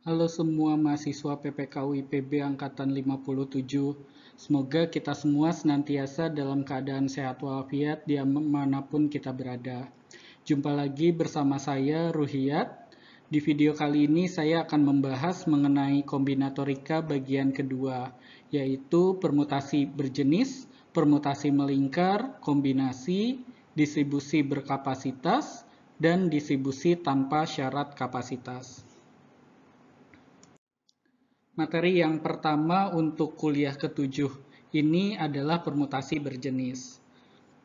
Halo semua mahasiswa PPKU IPB Angkatan 57. Semoga kita semua senantiasa dalam keadaan sehat walafiat dimanapun kita berada. Jumpa lagi bersama saya, Ruhiyat. Di video kali ini saya akan membahas mengenai kombinatorika bagian kedua, yaitu permutasi berjenis, permutasi melingkar, kombinasi, distribusi berkapasitas, dan distribusi tanpa syarat kapasitas. Materi yang pertama untuk kuliah ke-7 ini adalah permutasi berjenis.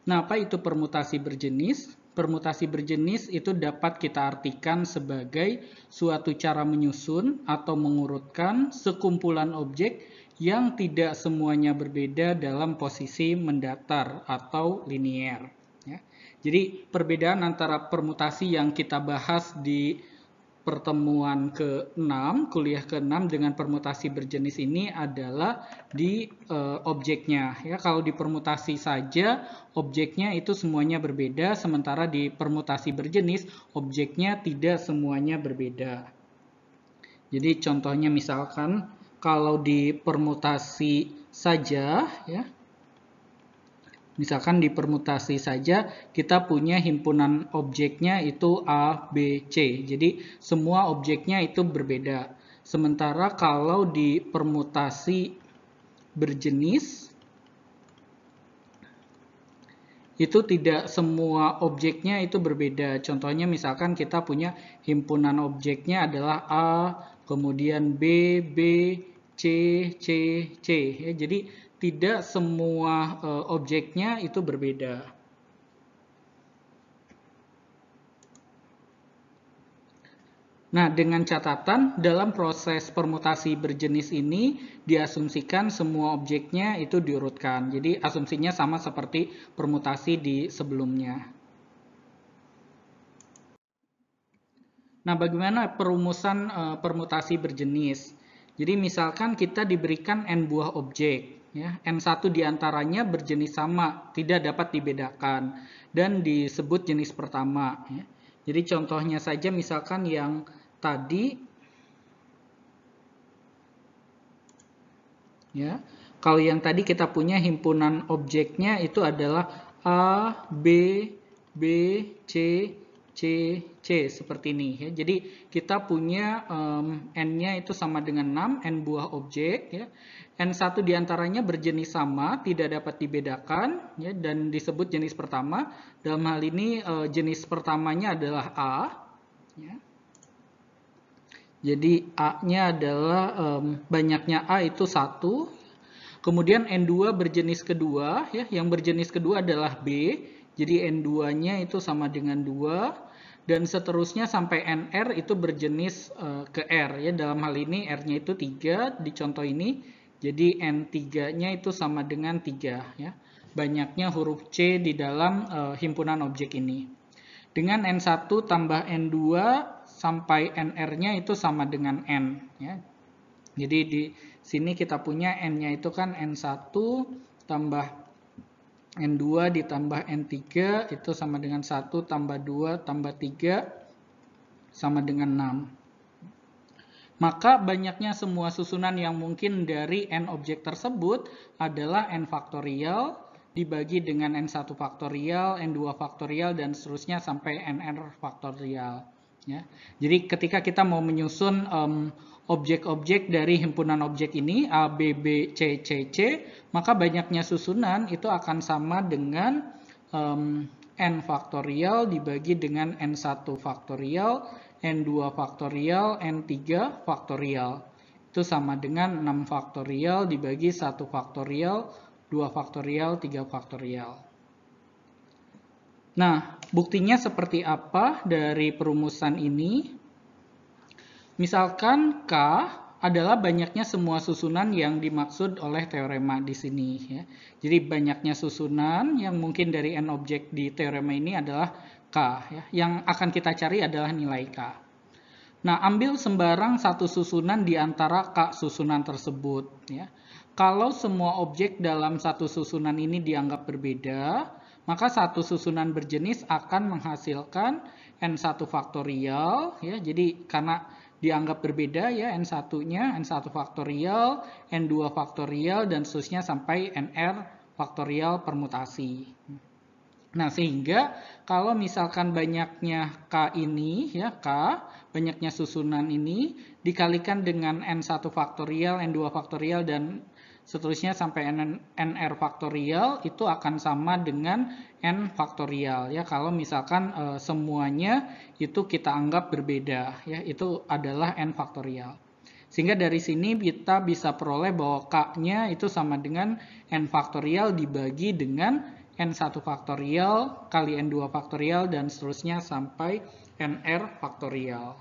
Nah, apa itu permutasi berjenis? Permutasi berjenis itu dapat kita artikan sebagai suatu cara menyusun atau mengurutkan sekumpulan objek yang tidak semuanya berbeda dalam posisi mendatar atau linier. Ya. Jadi, perbedaan antara permutasi yang kita bahas di pertemuan ke-6, kuliah ke-6 dengan permutasi berjenis ini adalah di objeknya. Ya, kalau di permutasi saja, objeknya itu semuanya berbeda, sementara di permutasi berjenis, objeknya tidak semuanya berbeda. Jadi contohnya misalkan, kalau di permutasi saja, ya, misalkan di permutasi saja kita punya himpunan objeknya itu A, B, C. Jadi semua objeknya itu berbeda. Sementara kalau di permutasi berjenis itu tidak semua objeknya itu berbeda. Contohnya misalkan kita punya himpunan objeknya adalah A, kemudian B, B, C, C, C. Ya, jadi tidak semua objeknya itu berbeda. Nah, dengan catatan dalam proses permutasi berjenis ini diasumsikan semua objeknya itu diurutkan. Jadi asumsinya sama seperti permutasi di sebelumnya. Nah, bagaimana perumusan permutasi berjenis? Jadi misalkan kita diberikan n buah objek, ya, n1 diantaranya berjenis sama, tidak dapat dibedakan, dan disebut jenis pertama. Ya. Jadi contohnya saja misalkan yang tadi, ya, kalau yang tadi kita punya himpunan objeknya itu adalah A, B, B, C, C, C seperti ini ya. Jadi kita punya n-nya itu sama dengan 6, n buah objek ya. N1 diantaranya berjenis sama, tidak dapat dibedakan ya, dan disebut jenis pertama. Dalam hal ini jenis pertamanya adalah A ya. Jadi A-nya adalah banyaknya A itu 1. Kemudian N2 berjenis kedua ya, yang berjenis kedua adalah B. Jadi N2-nya itu sama dengan 2. Dan seterusnya sampai NR itu berjenis ke R ya. Dalam hal ini R-nya itu 3 di contoh ini. Jadi N3-nya itu sama dengan 3 ya. Banyaknya huruf C di dalam himpunan objek ini. Dengan N1 tambah N2 sampai NR-nya itu sama dengan N ya. Jadi di sini kita punya N-nya itu kan N1 tambah N2 ditambah N3 itu sama dengan 1 tambah 2 tambah 3 sama dengan 6. Maka banyaknya semua susunan yang mungkin dari N objek tersebut adalah N faktorial dibagi dengan N1 faktorial, N2 faktorial, dan seterusnya sampai NR faktorial. Ya. Jadi ketika kita mau menyusun objek-objek dari himpunan objek ini A, B, B, C, C, C, maka banyaknya susunan itu akan sama dengan N faktorial dibagi dengan N1 faktorial, N2 faktorial, N3 faktorial. Itu sama dengan 6 faktorial dibagi 1 faktorial, 2 faktorial, 3 faktorial. Nah, buktinya seperti apa dari perumusan ini? Misalkan K adalah banyaknya semua susunan yang dimaksud oleh teorema di sini. Ya. Jadi banyaknya susunan yang mungkin dari N objek di teorema ini adalah K. Ya. Yang akan kita cari adalah nilai K. Nah, ambil sembarang satu susunan di antara K susunan tersebut. Ya. Kalau semua objek dalam satu susunan ini dianggap berbeda, maka satu susunan berjenis akan menghasilkan N1 faktorial. Ya. Jadi karena dianggap berbeda ya, N1-nya, N1 faktorial, N2 faktorial, dan seterusnya sampai NR faktorial permutasi. Nah, sehingga kalau misalkan banyaknya K ini, ya K, banyaknya susunan ini, dikalikan dengan N1 faktorial, N2 faktorial, dan seterusnya sampai NR faktorial, itu akan sama dengan N faktorial. Ya, kalau misalkan semuanya itu kita anggap berbeda, ya itu adalah N faktorial. Sehingga dari sini kita bisa peroleh bahwa K-nya itu sama dengan N faktorial dibagi dengan N1 faktorial kali N2 faktorial dan seterusnya sampai NR faktorial.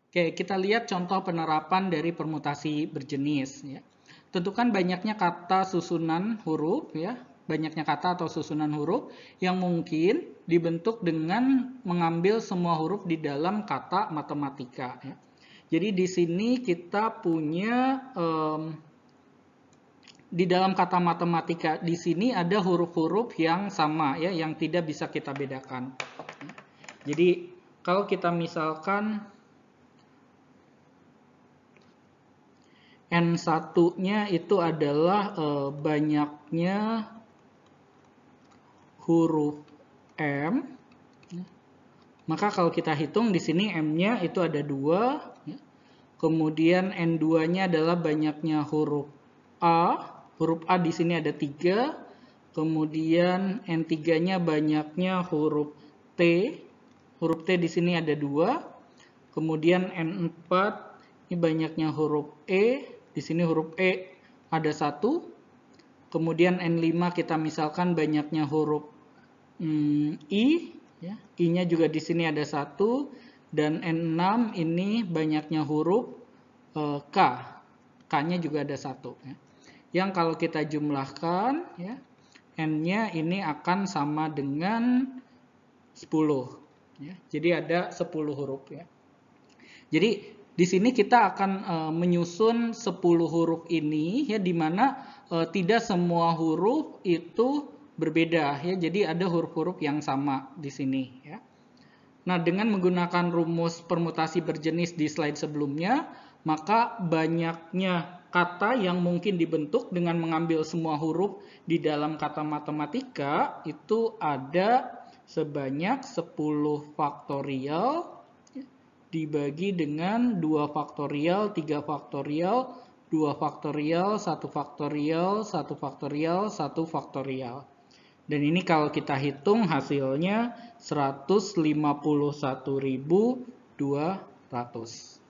Oke, kita lihat contoh penerapan dari permutasi berjenis. Ya. Tentukan banyaknya kata susunan huruf, ya, banyaknya kata atau susunan huruf yang mungkin dibentuk dengan mengambil semua huruf di dalam kata matematika. Ya. Jadi di sini kita punya di dalam kata matematika di sini ada huruf-huruf yang sama ya, yang tidak bisa kita bedakan. Jadi kalau kita misalkan N1-nya itu adalah banyaknya huruf M, maka kalau kita hitung di sini M-nya itu ada 2, kemudian N2-nya adalah banyaknya huruf A. Huruf A di sini ada 3, kemudian N3-nya banyaknya huruf T. Huruf T di sini ada 2, kemudian N4 ini banyaknya huruf E. Di sini huruf E ada 1, kemudian N5 kita misalkan banyaknya huruf I. Ya. I-nya juga di sini ada 1, dan N6 ini banyaknya huruf K. K-nya juga ada 1. Ya. Yang kalau kita jumlahkan, ya, N-nya ini akan sama dengan 10. Ya. Jadi ada 10 huruf. Ya. Jadi di sini kita akan menyusun 10 huruf ini, ya, di mana tidak semua huruf itu berbeda. Ya. Jadi ada huruf-huruf yang sama di sini. Ya. Nah, dengan menggunakan rumus permutasi berjenis di slide sebelumnya, maka banyaknya kata yang mungkin dibentuk dengan mengambil semua huruf di dalam kata matematika itu ada sebanyak 10 faktorial dibagi dengan 2 faktorial, 3 faktorial, 2 faktorial, 1 faktorial, 1 faktorial, 1 faktorial. Dan ini kalau kita hitung hasilnya 151.200.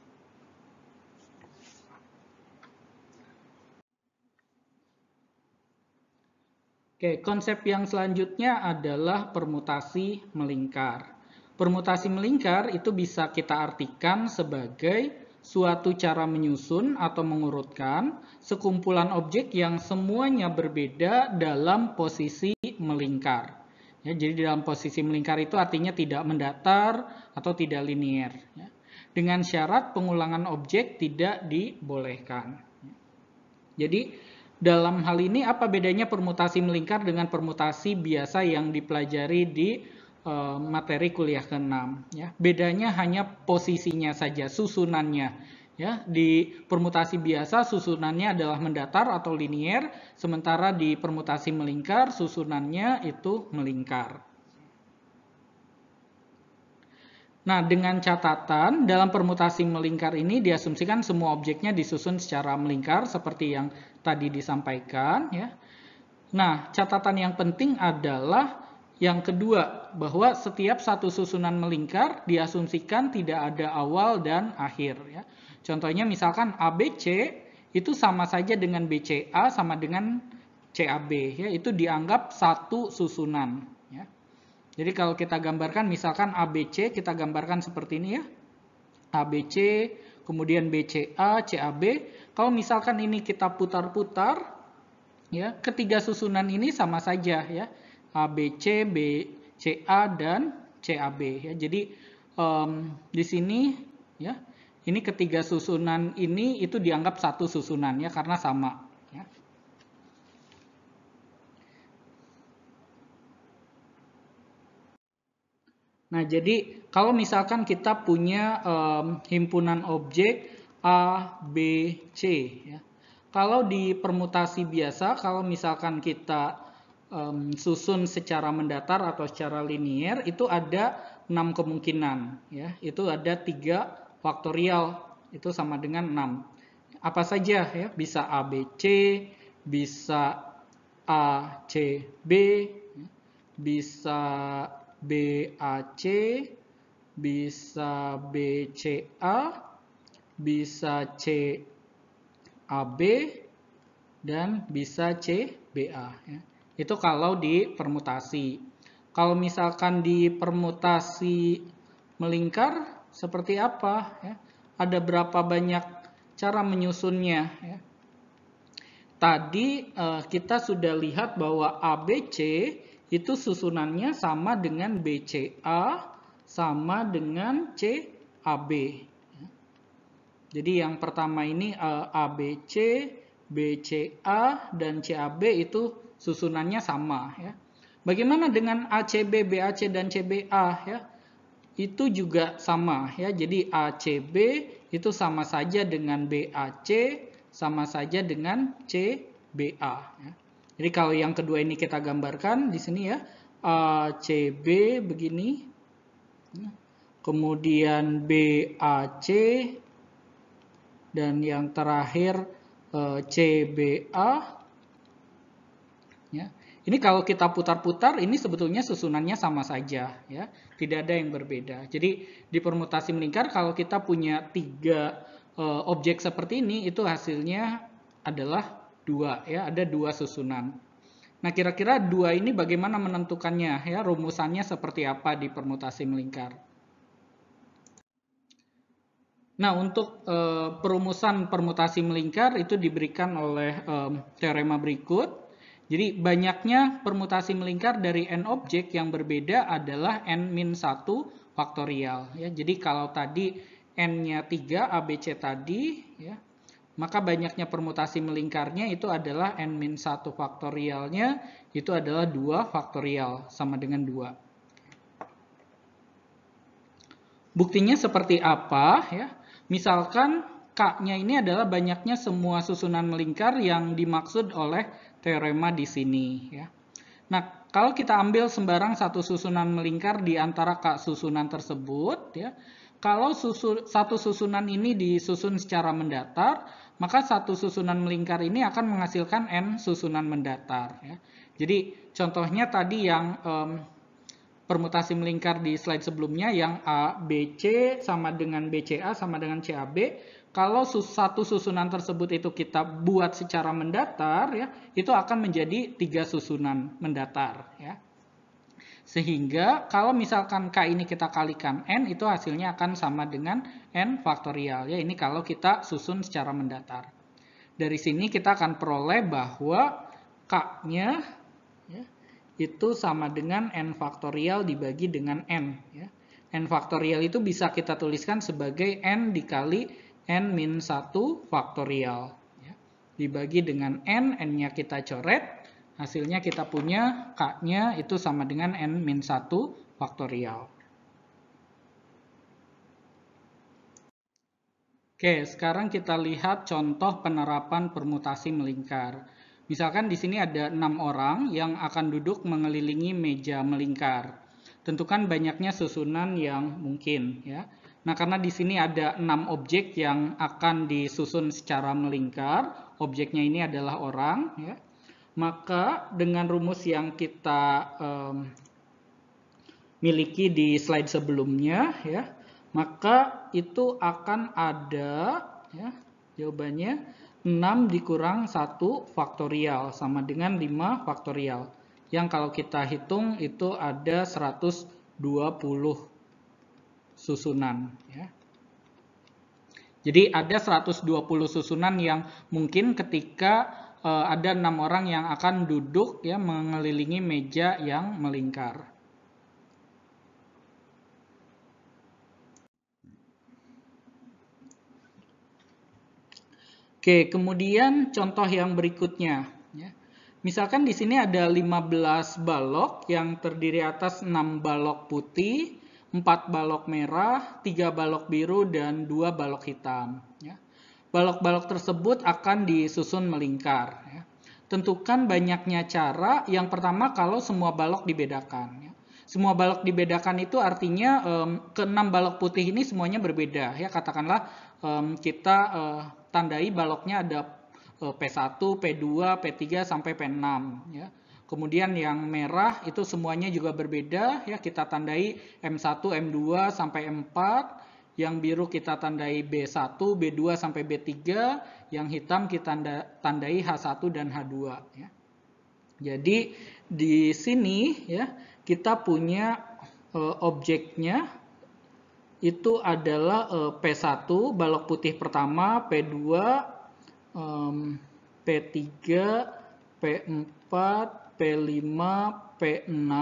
Oke, konsep yang selanjutnya adalah permutasi melingkar. Permutasi melingkar itu bisa kita artikan sebagai suatu cara menyusun atau mengurutkan sekumpulan objek yang semuanya berbeda dalam posisi melingkar. Ya, jadi dalam posisi melingkar itu artinya tidak mendatar atau tidak linier. Ya. Dengan syarat pengulangan objek tidak dibolehkan. Jadi dalam hal ini apa bedanya permutasi melingkar dengan permutasi biasa yang dipelajari di materi kuliah ke-6? Ya, bedanya hanya posisinya saja, susunannya. Ya, di permutasi biasa susunannya adalah mendatar atau linier, sementara di permutasi melingkar susunannya itu melingkar. Nah, dengan catatan dalam permutasi melingkar ini diasumsikan semua objeknya disusun secara melingkar seperti yang tadi disampaikan. Ya. Nah, catatan yang penting adalah yang kedua, bahwa setiap satu susunan melingkar diasumsikan tidak ada awal dan akhir. Ya. Contohnya misalkan ABC itu sama saja dengan BCA sama dengan CAB. Ya, itu dianggap satu susunan. Ya. Jadi kalau kita gambarkan misalkan ABC kita gambarkan seperti ini ya. ABC, kemudian BCA, CAB. Kalau misalkan ini kita putar-putar ya, ketiga susunan ini sama saja ya. ABC, BCA dan CAB ya. Jadi di sini ya, ini ketiga susunan ini itu dianggap satu susunan ya karena sama ya. Nah, jadi kalau misalkan kita punya himpunan objek A, B, C, ya. Kalau di permutasi biasa, kalau misalkan kita susun secara mendatar atau secara linier, itu ada 6 kemungkinan. Ya. Itu ada 3 faktorial, itu sama dengan 6. Apa saja ya, bisa A, B, C, bisa A, C, B, bisa BAC, bisa BCA, bisa CAB, dan bisa CBA. Ya. Itu kalau di permutasi. Kalau misalkan di permutasi melingkar, seperti apa? Ya. Ada berapa banyak cara menyusunnya? Ya. Tadi kita sudah lihat bahwa ABC itu susunannya sama dengan BCA, sama dengan CAB. Jadi yang pertama ini ABC, BCA, dan CAB itu susunannya sama. Ya. Bagaimana dengan ACB, BAC, dan CBA? Ya? Itu juga sama. Ya. Jadi ACB itu sama saja dengan BAC, sama saja dengan CBA. Ya. Jadi kalau yang kedua ini kita gambarkan di sini ya, ACB begini, kemudian BAC, dan yang terakhir CBA. Ya. Ini kalau kita putar-putar, ini sebetulnya susunannya sama saja, ya, tidak ada yang berbeda. Jadi di permutasi melingkar kalau kita punya 3 objek seperti ini, itu hasilnya adalah 2, ya, ada 2 susunan. Nah, kira-kira 2 ini bagaimana menentukannya, ya, rumusannya seperti apa di permutasi melingkar? Nah, untuk perumusan permutasi melingkar itu diberikan oleh teorema berikut. Jadi banyaknya permutasi melingkar dari n objek yang berbeda adalah n-1 faktorial. Ya. Jadi kalau tadi n-nya 3 ABC tadi, ya, maka banyaknya permutasi melingkarnya itu adalah n-1 faktorialnya itu adalah 2 faktorial sama dengan 2. Buktinya seperti apa? Ya? Misalkan K-nya ini adalah banyaknya semua susunan melingkar yang dimaksud oleh teorema di sini. Ya. Nah, kalau kita ambil sembarang satu susunan melingkar di antara K susunan tersebut, ya, kalau satu susunan ini disusun secara mendatar, maka satu susunan melingkar ini akan menghasilkan N susunan mendatar. Ya. Jadi contohnya tadi yang permutasi melingkar di slide sebelumnya yang ABC sama dengan BCA sama dengan CAB, kalau satu susunan tersebut itu kita buat secara mendatar, ya, itu akan menjadi 3 susunan mendatar. Ya. Sehingga kalau misalkan K ini kita kalikan N, itu hasilnya akan sama dengan N faktorial. Ya, ini kalau kita susun secara mendatar. Dari sini kita akan peroleh bahwa K-nya, ya, itu sama dengan N faktorial dibagi dengan N. Ya. N faktorial itu bisa kita tuliskan sebagai N dikali N-1 faktorial. Ya. Dibagi dengan N, N-nya kita coret, hasilnya kita punya K-nya itu sama dengan N-1 faktorial. Oke, sekarang kita lihat contoh penerapan permutasi melingkar. Misalkan di sini ada 6 orang yang akan duduk mengelilingi meja melingkar. Tentukan banyaknya susunan yang mungkin. Ya. Nah, karena di sini ada 6 objek yang akan disusun secara melingkar, objeknya ini adalah orang, ya, maka dengan rumus yang kita miliki di slide sebelumnya, ya, maka itu akan ada, ya, jawabannya 6 dikurang 1 faktorial sama dengan 5 faktorial. Yang kalau kita hitung itu ada 120 susunan. Ya. Jadi ada 120 susunan yang mungkin ketika ada 6 orang yang akan duduk, ya, mengelilingi meja yang melingkar. Oke, kemudian contoh yang berikutnya. Ya. Misalkan di sini ada 15 balok yang terdiri atas 6 balok putih, 4 balok merah, 3 balok biru, dan 2 balok hitam. Ya. Balok-balok tersebut akan disusun melingkar. Ya. Tentukan banyaknya cara. Yang pertama kalau semua balok dibedakan. Ya. Semua balok dibedakan itu artinya ke-6 balok putih ini semuanya berbeda. Ya, katakanlah kita tandai baloknya ada P1, P2, P3 sampai P6. Ya. Kemudian yang merah itu semuanya juga berbeda. Ya, kita tandai M1, M2 sampai M4. Yang biru kita tandai B1, B2 sampai B3. Yang hitam kita tandai H1 dan H2. Ya. Jadi di sini ya kita punya objeknya itu adalah P1 balok putih pertama, P2, P3, P4, P5, P6.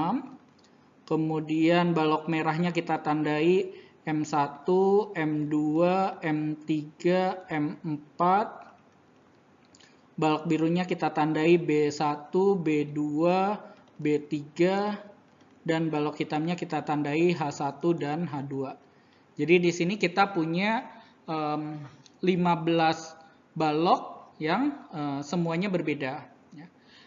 Kemudian balok merahnya kita tandai M1, M2, M3, M4. Balok birunya kita tandai B1, B2, B3, dan balok hitamnya kita tandai H1 dan H2. Jadi di sini kita punya 15 balok yang semuanya berbeda. Ya.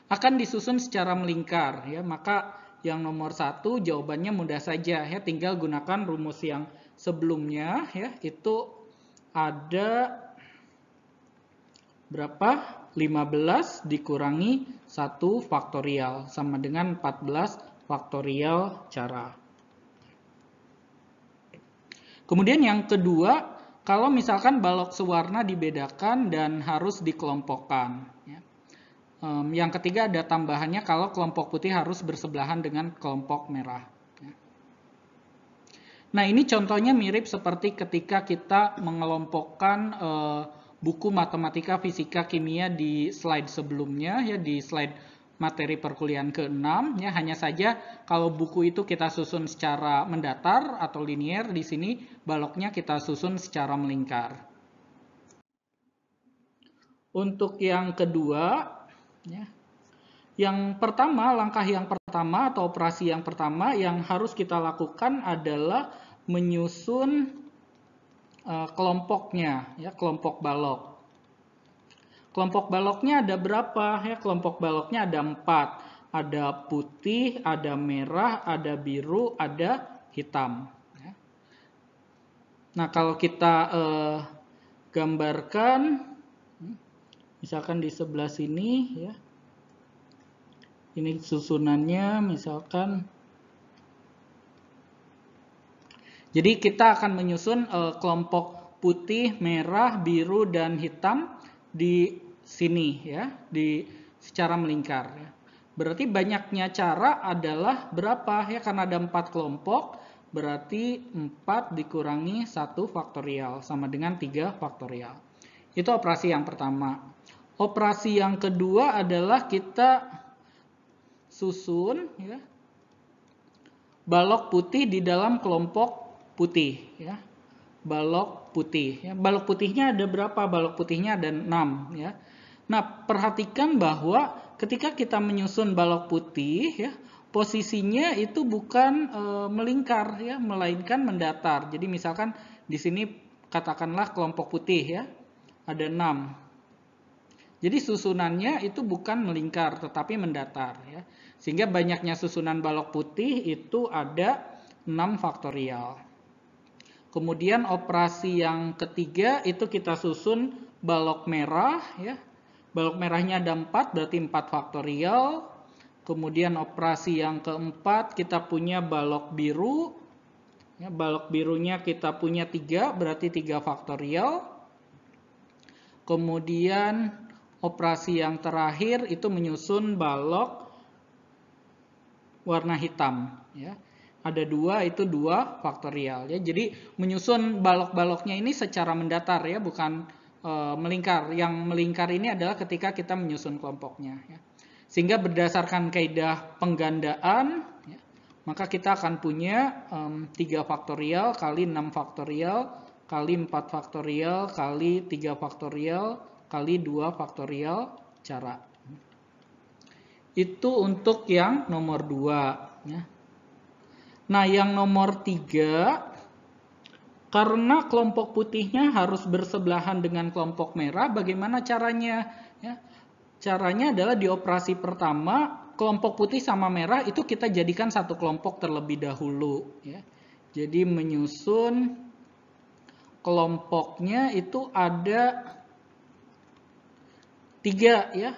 Akan disusun secara melingkar. Ya. Maka yang nomor 1 jawabannya mudah saja. Ya. Tinggal gunakan rumus yang sebelumnya. Ya. Itu ada berapa? 15 dikurangi 1 faktorial sama dengan 14 faktorial cara. Kemudian yang kedua, kalau misalkan balok sewarna dibedakan dan harus dikelompokkan. Ya. Yang ketiga ada tambahannya kalau kelompok putih harus bersebelahan dengan kelompok merah. Ya. Nah ini contohnya mirip seperti ketika kita mengelompokkan buku matematika, fisika, kimia di slide sebelumnya, ya di slide materi perkuliahan ke-6. Ya, hanya saja kalau buku itu kita susun secara mendatar atau linier, di sini baloknya kita susun secara melingkar. Untuk yang kedua, ya, yang pertama, langkah yang pertama atau operasi yang pertama yang harus kita lakukan adalah menyusun kelompoknya, ya, kelompok balok. Kelompok baloknya ada berapa? Ya, kelompok baloknya ada 4. Ada putih, ada merah, ada biru, ada hitam. Ya. Nah, kalau kita gambarkan, misalkan di sebelah sini, ya, ini susunannya, misalkan. Jadi kita akan menyusun kelompok putih, merah, biru, dan hitam di sini, ya, di secara melingkar. Ya. Berarti banyaknya cara adalah berapa? Ya, karena ada 4 kelompok, berarti 4 dikurangi 1 faktorial sama dengan 3 faktorial. Itu operasi yang pertama. Operasi yang kedua adalah kita susun, ya, balok putih di dalam kelompok putih, ya. Balok putih, ya. Balok putihnya ada berapa? Balok putihnya ada 6, ya. Nah, perhatikan bahwa ketika kita menyusun balok putih, ya, posisinya itu bukan melingkar, ya, melainkan mendatar. Jadi misalkan di sini katakanlah kelompok putih, ya, ada 6. Jadi susunannya itu bukan melingkar tetapi mendatar, ya. Sehingga banyaknya susunan balok putih itu ada 6 faktorial. Kemudian operasi yang ketiga itu kita susun balok merah, ya. Balok merahnya ada 4 berarti 4 faktorial. Kemudian operasi yang keempat kita punya balok biru. Ya, balok birunya kita punya 3 berarti 3 faktorial. Kemudian operasi yang terakhir itu menyusun balok warna hitam, ya. Ada 2 itu 2 faktorial, ya. Jadi menyusun balok-baloknya ini secara mendatar, ya, bukan melingkar. Yang melingkar ini adalah ketika kita menyusun kelompoknya, ya. Sehingga berdasarkan kaidah penggandaan, ya, maka kita akan punya 3 faktorial kali 6 faktorial kali 4 faktorial kali 3 faktorial kali 2 faktorial cara. Itu untuk yang nomor 2, ya. Nah, yang nomor 3, karena kelompok putihnya harus bersebelahan dengan kelompok merah, bagaimana caranya? Ya, caranya adalah di operasi pertama, kelompok putih sama merah itu kita jadikan satu kelompok terlebih dahulu. Ya. Jadi menyusun kelompoknya itu ada 3 ya.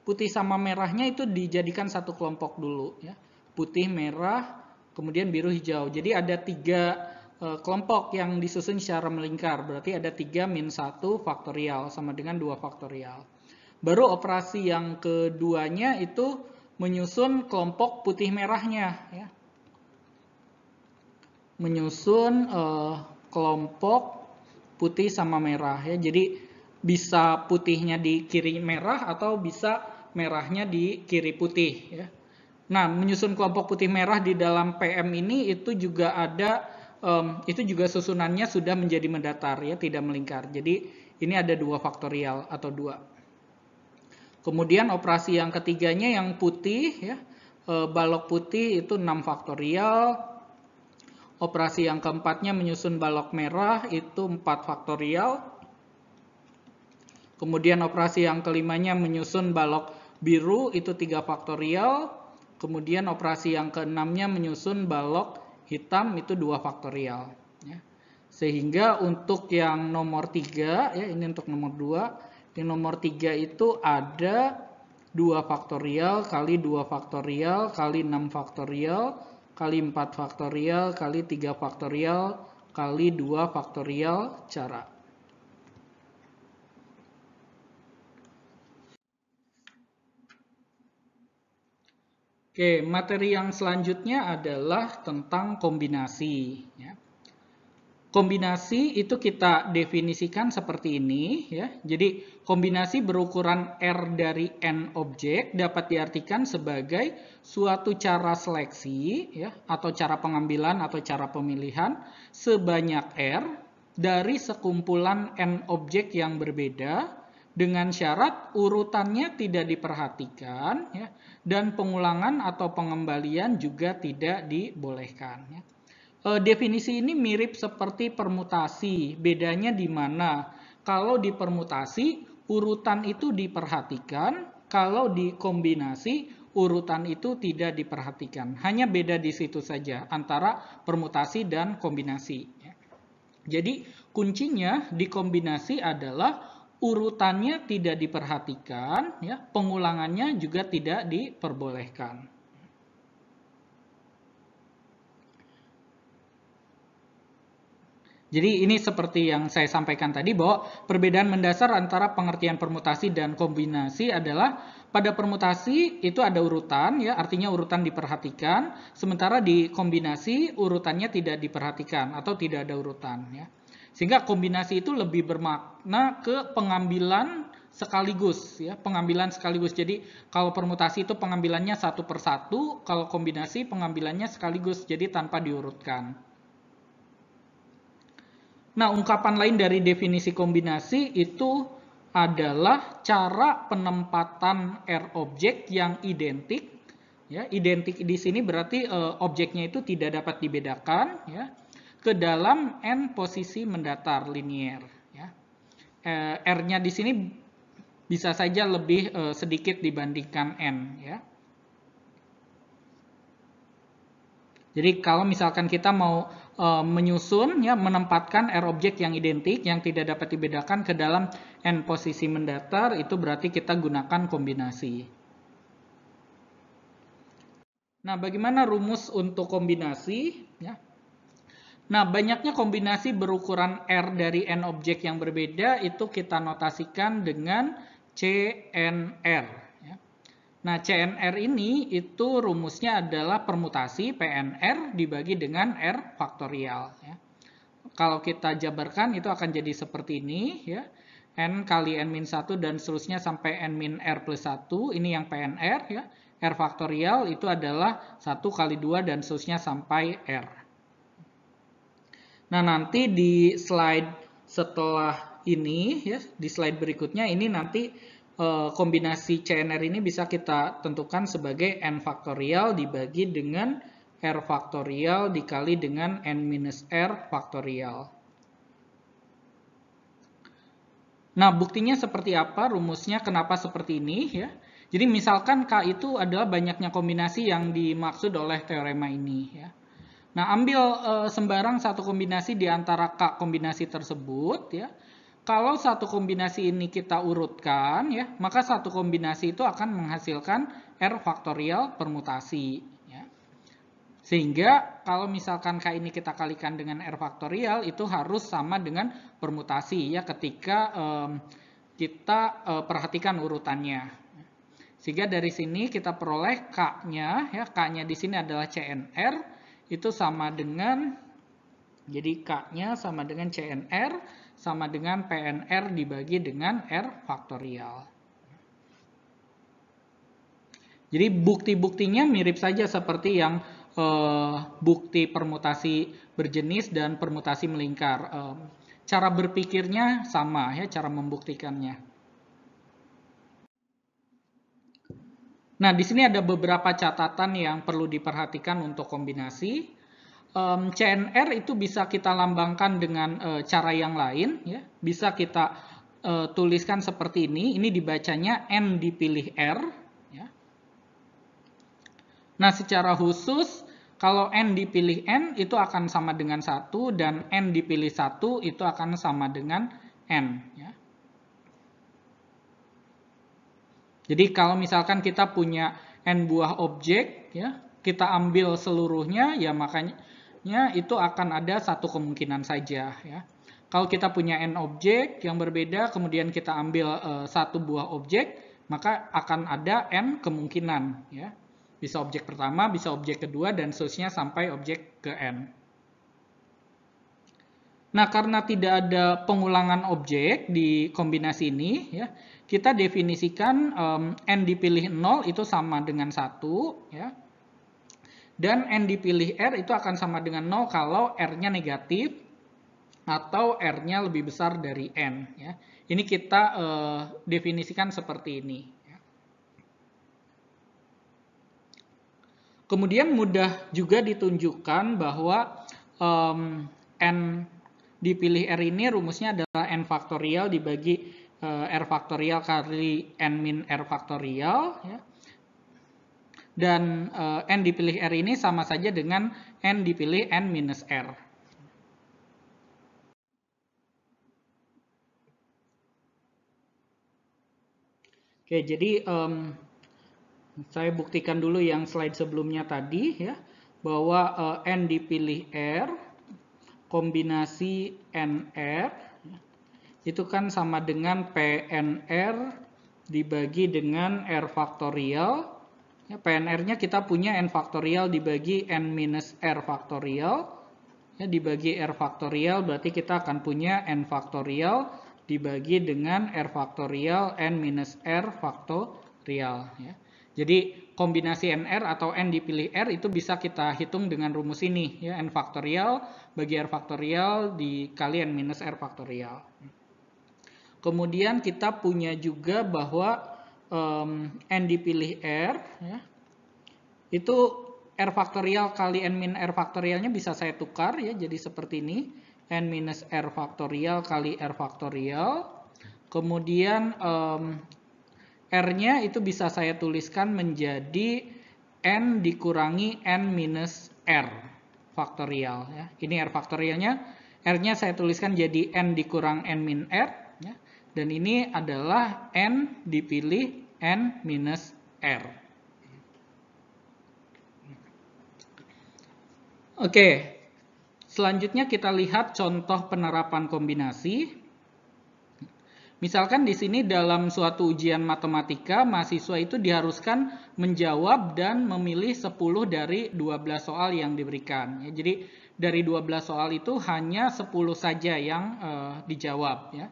Putih sama merahnya itu dijadikan satu kelompok dulu ya. Putih, merah, kemudian biru, hijau. Jadi ada 3 kelompok yang disusun secara melingkar. Berarti ada 3 min 1 faktorial sama dengan 2 faktorial. Baru operasi yang keduanya itu menyusun kelompok putih merahnya ya. Menyusun kelompok putih sama merah ya. Jadi bisa putihnya di kiri merah atau bisa merahnya di kiri putih ya. Nah, menyusun kelompok putih merah di dalam PM ini itu juga ada itu juga susunannya sudah menjadi mendatar ya, tidak melingkar. Jadi ini ada 2 faktorial atau 2. Kemudian operasi yang ketiganya yang putih ya. Balok putih itu 6 faktorial. Operasi yang keempatnya menyusun balok merah itu 4 faktorial. Kemudian operasi yang kelimanya menyusun balok biru itu 3 faktorial. Kemudian operasi yang keenamnya menyusun balok hitam itu 2 faktorial. Ya. Sehingga untuk yang nomor 3, ya ini untuk nomor 2. Yang nomor 3 itu ada 2 faktorial kali 2 faktorial kali 6 faktorial kali 4 faktorial kali 3 faktorial kali 2 faktorial cara. Oke, materi yang selanjutnya adalah tentang kombinasi. Ya. Kombinasi itu kita definisikan seperti ini. Ya. Jadi kombinasi berukuran R dari N objek dapat diartikan sebagai suatu cara seleksi ya, atau cara pengambilan atau cara pemilihan sebanyak R dari sekumpulan N objek yang berbeda dengan syarat urutannya tidak diperhatikan ya, dan pengulangan atau pengembalian juga tidak dibolehkan. Ya. Definisi ini mirip seperti permutasi. Bedanya di mana? Kalau di permutasi urutan itu diperhatikan, kalau di kombinasi urutan itu tidak diperhatikan. Hanya beda di situ saja antara permutasi dan kombinasi. Ya. Jadi kuncinya di kombinasi adalah urutannya tidak diperhatikan, ya, pengulangannya juga tidak diperbolehkan. Jadi ini seperti yang saya sampaikan tadi bahwa perbedaan mendasar antara pengertian permutasi dan kombinasi adalah pada permutasi itu ada urutan ya, artinya urutan diperhatikan, sementara di kombinasi urutannya tidak diperhatikan atau tidak ada urutan ya. Sehingga kombinasi itu lebih bermakna ke pengambilan sekaligus ya, pengambilan sekaligus. Jadi kalau permutasi itu pengambilannya satu per satu, kalau kombinasi pengambilannya sekaligus, jadi tanpa diurutkan. Nah, ungkapan lain dari definisi kombinasi itu adalah cara penempatan R objek yang identik. Ya, identik di sini berarti objeknya itu tidak dapat dibedakan ya, ke dalam N posisi mendatar linier. Ya. R-nya di sini bisa saja lebih sedikit dibandingkan N. Ya. Jadi kalau misalkan kita mau menyusun, ya, menempatkan R objek yang identik, yang tidak dapat dibedakan ke dalam N posisi mendatar, itu berarti kita gunakan kombinasi. Nah, bagaimana rumus untuk kombinasi? Ya. Nah, banyaknya kombinasi berukuran R dari N objek yang berbeda, itu kita notasikan dengan CNR. Ya. Nah, CNR ini itu rumusnya adalah permutasi PNR dibagi dengan R faktorial. Ya. Kalau kita jabarkan itu akan jadi seperti ini. Ya. N kali N-1 dan seterusnya sampai N-R plus 1. Ini yang PNR. Ya. R faktorial itu adalah 1 kali 2 dan seterusnya sampai R. Nah, nanti di slide setelah ini, ya, di slide berikutnya ini nanti kombinasi CNR ini bisa kita tentukan sebagai N faktorial dibagi dengan R faktorial dikali dengan N minus R faktorial. Nah, buktinya seperti apa? Rumusnya kenapa seperti ini ya? Jadi misalkan K itu adalah banyaknya kombinasi yang dimaksud oleh teorema ini ya. Nah, ambil sembarang satu kombinasi di antara K kombinasi tersebut ya. Kalau satu kombinasi ini kita urutkan ya, maka satu kombinasi itu akan menghasilkan R faktorial permutasi ya. Sehingga kalau misalkan K ini kita kalikan dengan R faktorial itu harus sama dengan permutasi ya ketika kita perhatikan urutannya. Sehingga dari sini kita peroleh K-nya ya, K-nya di sini adalah CNR itu sama dengan, jadi K-nya sama dengan CNR sama dengan PNR dibagi dengan R faktorial. Jadi bukti-buktinya mirip saja seperti yang bukti permutasi berjenis dan permutasi melingkar. Cara berpikirnya sama ya, cara membuktikannya. Nah, di sini ada beberapa catatan yang perlu diperhatikan untuk kombinasi. CNR itu bisa kita lambangkan dengan cara yang lain ya. Bisa kita tuliskan seperti ini. Ini dibacanya N dipilih R ya. Nah, secara khusus kalau N dipilih N itu akan sama dengan 1 dan N dipilih 1 itu akan sama dengan N ya. Jadi kalau misalkan kita punya N buah objek ya, kita ambil seluruhnya ya makanya itu akan ada satu kemungkinan saja ya. Kalau kita punya N objek yang berbeda kemudian kita ambil satu buah objek, maka akan ada N kemungkinan ya. Bisa objek pertama, bisa objek kedua dan seterusnya sampai objek ke N. Nah, karena tidak ada pengulangan objek di kombinasi ini ya, kita definisikan N dipilih 0 itu sama dengan 1 ya. Dan N dipilih R itu akan sama dengan 0 kalau R-nya negatif atau R-nya lebih besar dari N. Ya. Ini kita definisikan seperti ini. Ya. Kemudian mudah juga ditunjukkan bahwa N dipilih R ini rumusnya adalah N faktorial dibagi R faktorial kali N min R faktorial. Ya. Dan N dipilih R ini sama saja dengan N dipilih N minus R. Oke, jadi saya buktikan dulu yang slide sebelumnya tadi ya, bahwa N dipilih R kombinasi NR itu kan sama dengan PNR dibagi dengan R faktorial. Ya, PNR-nya kita punya N faktorial dibagi N minus R faktorial. Ya, dibagi R faktorial berarti kita akan punya N faktorial dibagi dengan R faktorial N minus R faktorial. Ya. Jadi kombinasi NR atau N dipilih R itu bisa kita hitung dengan rumus ini. Ya, N faktorial bagi R faktorial dikali N minus R faktorial. Kemudian kita punya juga bahwa N dipilih R ya, itu R faktorial kali N min R faktorialnya bisa saya tukar ya, jadi seperti ini N minus R faktorial kali R faktorial. Kemudian R-nya itu bisa saya tuliskan menjadi N dikurangi N minus R faktorial ya. Ini R faktorialnya, R-nya saya tuliskan jadi N dikurang N min R ya. Dan ini adalah N dipilih N minus R. Oke, selanjutnya kita lihat contoh penerapan kombinasi. Misalkan di sini dalam suatu ujian matematika, mahasiswa itu diharuskan menjawab dan memilih 10 dari 12 soal yang diberikan. Ya, jadi dari 12 soal itu hanya 10 saja yang dijawab. Ya.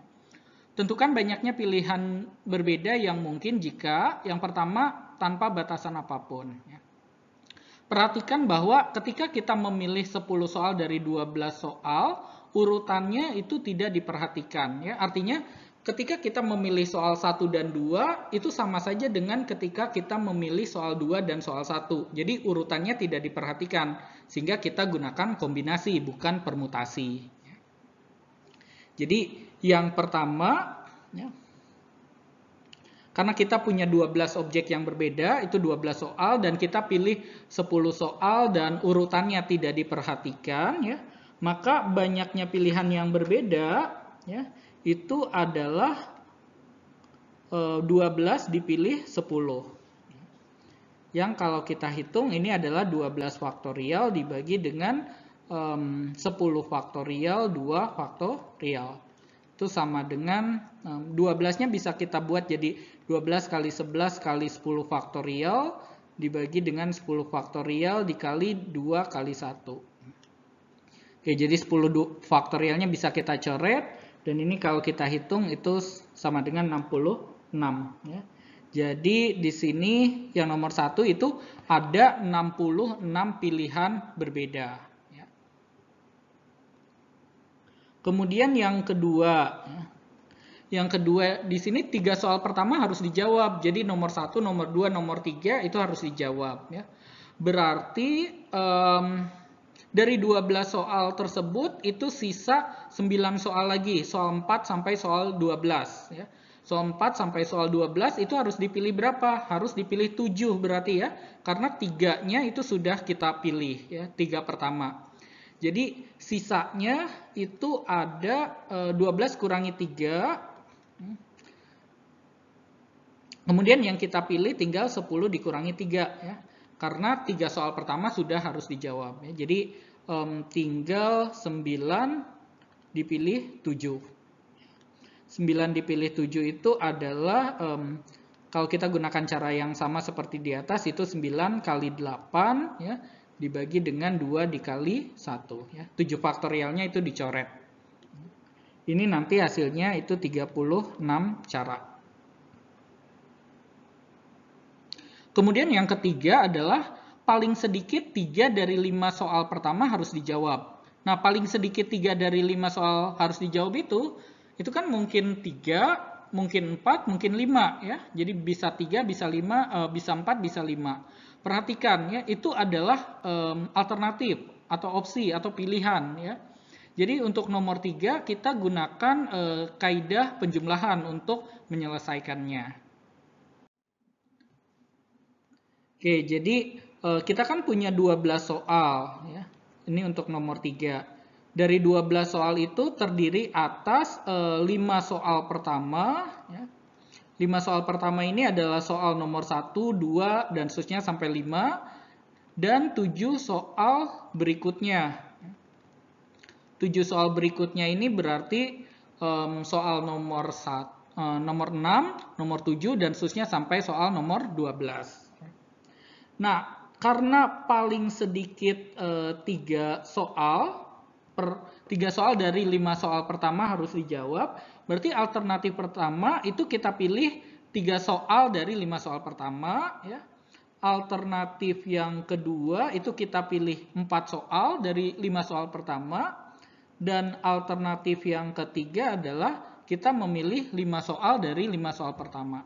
Tentukan banyaknya pilihan berbeda yang mungkin jika yang pertama tanpa batasan apapun. Ya. Perhatikan bahwa ketika kita memilih 10 soal dari 12 soal, urutannya itu tidak diperhatikan. Ya. Artinya ketika kita memilih soal 1 dan 2, itu sama saja dengan ketika kita memilih soal 2 dan soal 1. Jadi urutannya tidak diperhatikan, sehingga kita gunakan kombinasi, bukan permutasi. Jadi yang pertama, ya, karena kita punya 12 objek yang berbeda, itu 12 soal, dan kita pilih 10 soal dan urutannya tidak diperhatikan, ya, maka banyaknya pilihan yang berbeda, ya, itu adalah 12 dipilih 10. Yang kalau kita hitung ini adalah 12 faktorial dibagi dengan 10 faktorial 2 faktorial. Itu sama dengan 12-nya bisa kita buat jadi 12 kali 11 kali 10 faktorial dibagi dengan 10 faktorial dikali 2 kali 1. Oke, jadi 10 faktorialnya bisa kita coret. Dan ini kalau kita hitung itu sama dengan 66. Ya. Jadi di sini yang nomor 1 itu ada 66 pilihan berbeda. Ya. Kemudian yang kedua. Ya. Yang kedua di sini 3 soal pertama harus dijawab. Jadi nomor 1, nomor 2, nomor 3 itu harus dijawab. Ya. Berarti dari 12 soal tersebut itu sisa 9 soal lagi, soal 4 sampai soal 12 ya. Soal 4 sampai soal 12 itu harus dipilih berapa? Harus dipilih 7 berarti ya. Karena 3-nya itu sudah kita pilih ya, 3 pertama. Jadi sisanya itu ada 12 kurangi 3. Kemudian yang kita pilih tinggal 10 dikurangi 3 ya. Karena 3 soal pertama sudah harus dijawab. Ya. Jadi tinggal 9 dipilih 7. 9 dipilih 7 itu adalah, kalau kita gunakan cara yang sama seperti di atas, itu 9 kali 8 ya, dibagi dengan 2 dikali 1. Ya. 7 faktorialnya itu dicoret. Ini nanti hasilnya itu 36 cara. Kemudian yang ketiga adalah paling sedikit 3 dari 5 soal pertama harus dijawab. Nah, paling sedikit 3 dari 5 soal harus dijawab itu kan mungkin 3, mungkin 4, mungkin 5 ya. Jadi bisa 3, bisa 5, bisa 4, bisa 5. Perhatikan ya, itu adalah alternatif atau opsi atau pilihan ya. Jadi untuk nomor 3 kita gunakan kaidah penjumlahan untuk menyelesaikannya. Oke, jadi kita kan punya 12 soal ya. Ini untuk nomor 3. Dari 12 soal itu terdiri atas 5 soal pertama ya. 5 soal pertama ini adalah soal nomor 1, 2 dan seterusnya sampai 5 dan 7 soal berikutnya. 7 soal berikutnya ini berarti soal nomor 6, nomor 7 dan seterusnya sampai soal nomor 12. Nah, karena paling sedikit 3 soal dari 5 soal pertama harus dijawab, berarti alternatif pertama itu kita pilih 3 soal dari 5 soal pertama ya. Alternatif yang kedua itu kita pilih 4 soal dari 5 soal pertama, dan alternatif yang ketiga adalah kita memilih 5 soal dari 5 soal pertama.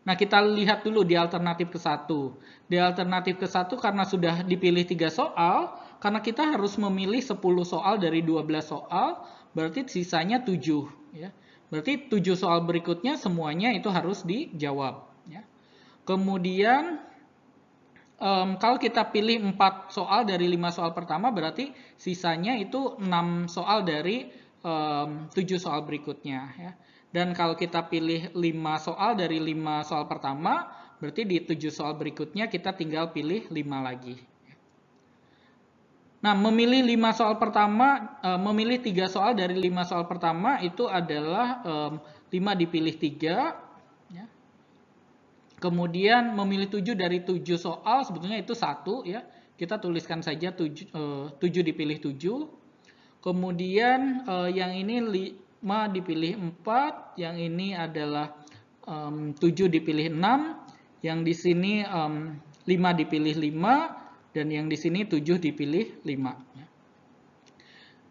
Nah, kita lihat dulu di alternatif ke-1. Di alternatif ke-1 karena sudah dipilih 3 soal, karena kita harus memilih 10 soal dari 12 soal, berarti sisanya 7. Ya. Berarti 7 soal berikutnya semuanya itu harus dijawab. Ya. Kemudian, kalau kita pilih 4 soal dari 5 soal pertama, berarti sisanya itu 6 soal dari 7 soal berikutnya. Ya. Dan kalau kita pilih 5 soal dari 5 soal pertama, berarti di 7 soal berikutnya kita tinggal pilih 5 lagi. Nah, memilih 5 soal pertama, memilih 3 soal dari 5 soal pertama itu adalah 5 dipilih 3. Ya. Kemudian memilih 7 dari 7 soal, sebetulnya itu 1. Ya. Kita tuliskan saja 7 dipilih 7. Kemudian yang ini 5 dipilih 4, yang ini adalah 7 dipilih 6, yang di sini 5 dipilih 5, dan yang di sini 7 dipilih 5.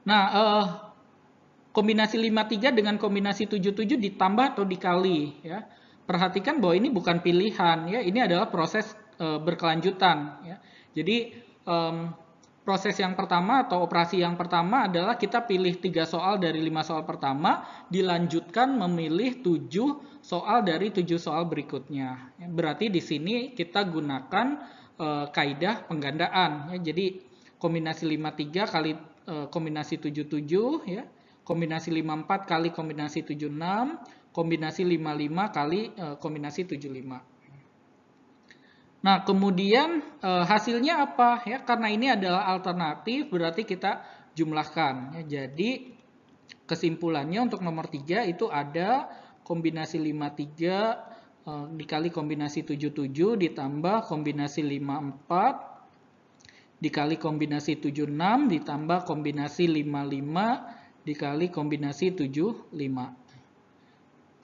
Nah, kombinasi 53 dengan kombinasi 77 ditambah atau dikali ya. Perhatikan bahwa ini bukan pilihan ya, ini adalah proses berkelanjutan ya. Jadi proses yang pertama atau operasi yang pertama adalah kita pilih 3 soal dari 5 soal pertama, dilanjutkan memilih 7 soal dari 7 soal berikutnya. Berarti di sini kita gunakan kaidah penggandaan ya. Jadi kombinasi 53 kali kombinasi 77 ya. Kombinasi 54 kali kombinasi 76, kombinasi 55 kali kombinasi 75. Nah, kemudian hasilnya apa ya? Karena ini adalah alternatif, berarti kita jumlahkan ya. Jadi kesimpulannya untuk nomor 3 itu ada kombinasi 53 dikali kombinasi 77 ditambah kombinasi 54 dikali kombinasi 76 ditambah kombinasi 55 dikali kombinasi 75.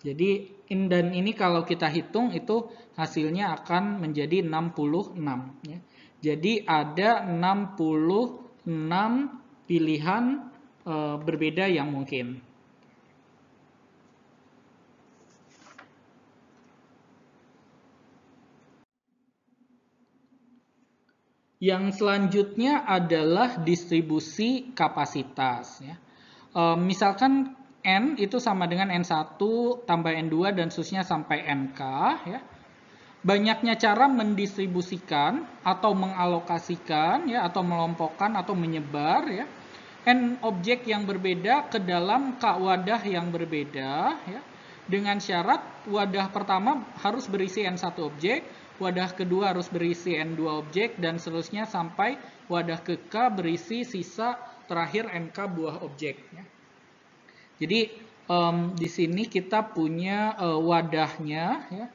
Jadi dan ini kalau kita hitung itu hasilnya akan menjadi 66 ya. Jadi ada 66 pilihan berbeda yang mungkin. Yang selanjutnya adalah distribusi kapasitas ya. Misalkan N itu sama dengan N1 tambah N2 dan seterusnya sampai NK ya. Banyaknya cara mendistribusikan atau mengalokasikan ya, atau melompokkan atau menyebar ya N objek yang berbeda ke dalam K wadah yang berbeda ya. Dengan syarat wadah pertama harus berisi N1 objek, wadah kedua harus berisi N2 objek dan seterusnya sampai wadah ke K berisi sisa terakhir NK buah objek ya. Jadi di sini kita punya wadahnya ya.